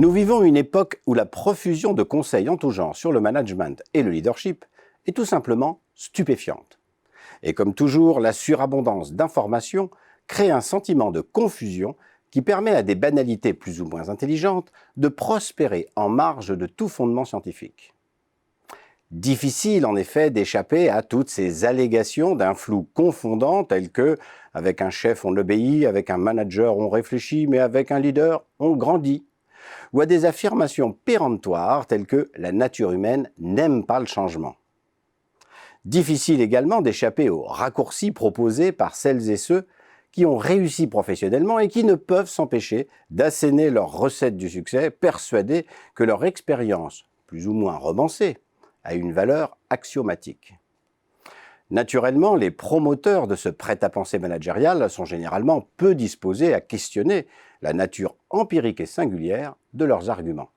Nous vivons une époque où la profusion de conseils en tout genre sur le management et le leadership est tout simplement stupéfiante. Et comme toujours, la surabondance d'informations crée un sentiment de confusion qui permet à des banalités plus ou moins intelligentes de prospérer en marge de tout fondement scientifique. Difficile en effet d'échapper à toutes ces allégations d'un flou confondant tel que « avec un chef on obéit, avec un manager on réfléchit, mais avec un leader on grandit » ou à des affirmations péremptoires telles que « la nature humaine n'aime pas le changement ». Difficile également d'échapper aux raccourcis proposés par celles et ceux qui ont réussi professionnellement et qui ne peuvent s'empêcher d'asséner leur recette du succès, persuadés que leur expérience, plus ou moins romancée, a une valeur axiomatique. Naturellement, les promoteurs de ce prêt-à-penser managérial sont généralement peu disposés à questionner la nature empirique et singulière de leurs arguments.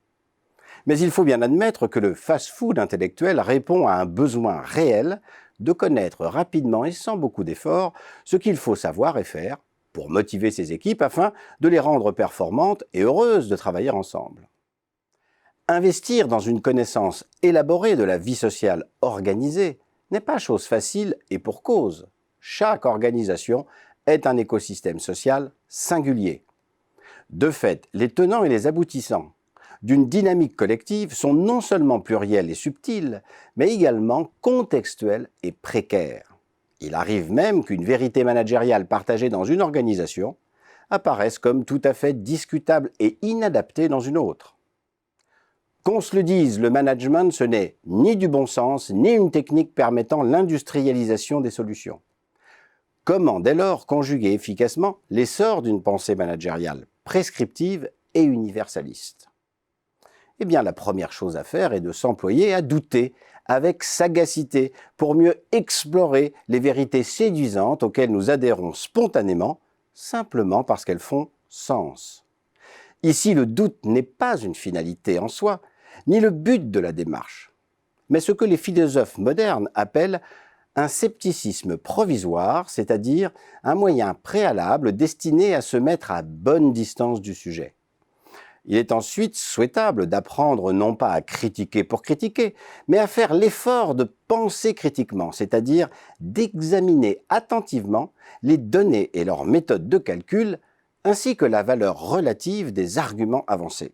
Mais il faut bien admettre que le fast-food intellectuel répond à un besoin réel de connaître rapidement et sans beaucoup d'efforts ce qu'il faut savoir et faire pour motiver ses équipes afin de les rendre performantes et heureuses de travailler ensemble. Investir dans une connaissance élaborée de la vie sociale organisée n'est pas chose facile et pour cause. Chaque organisation est un écosystème social singulier. De fait, les tenants et les aboutissants d'une dynamique collective sont non seulement pluriels et subtils, mais également contextuels et précaires. Il arrive même qu'une vérité managériale partagée dans une organisation apparaisse comme tout à fait discutable et inadaptée dans une autre. Qu'on se le dise, le management, ce n'est ni du bon sens, ni une technique permettant l'industrialisation des solutions. Comment, dès lors, conjuguer efficacement l'essor d'une pensée managériale prescriptive et universaliste ? Eh bien, la première chose à faire est de s'employer à douter avec sagacité pour mieux explorer les vérités séduisantes auxquelles nous adhérons spontanément, simplement parce qu'elles font sens. Ici, le doute n'est pas une finalité en soi, ni le but de la démarche, mais ce que les philosophes modernes appellent un scepticisme provisoire, c'est-à-dire un moyen préalable destiné à se mettre à bonne distance du sujet. Il est ensuite souhaitable d'apprendre non pas à critiquer pour critiquer, mais à faire l'effort de penser critiquement, c'est-à-dire d'examiner attentivement les données et leurs méthodes de calcul, ainsi que la valeur relative des arguments avancés.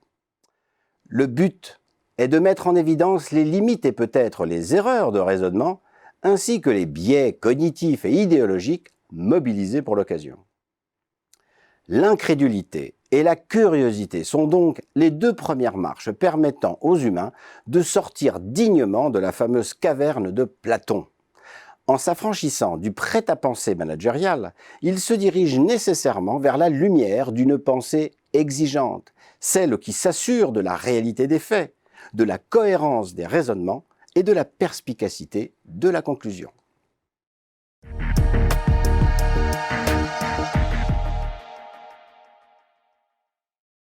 Le but est de mettre en évidence les limites et peut-être les erreurs de raisonnement, ainsi que les biais cognitifs et idéologiques mobilisés pour l'occasion. L'incrédulité et la curiosité sont donc les deux premières marches permettant aux humains de sortir dignement de la fameuse caverne de Platon. En s'affranchissant du prêt-à-penser managérial, ils se dirigent nécessairement vers la lumière d'une pensée exigeante, celle qui s'assure de la réalité des faits, de la cohérence des raisonnements et de la perspicacité de la conclusion.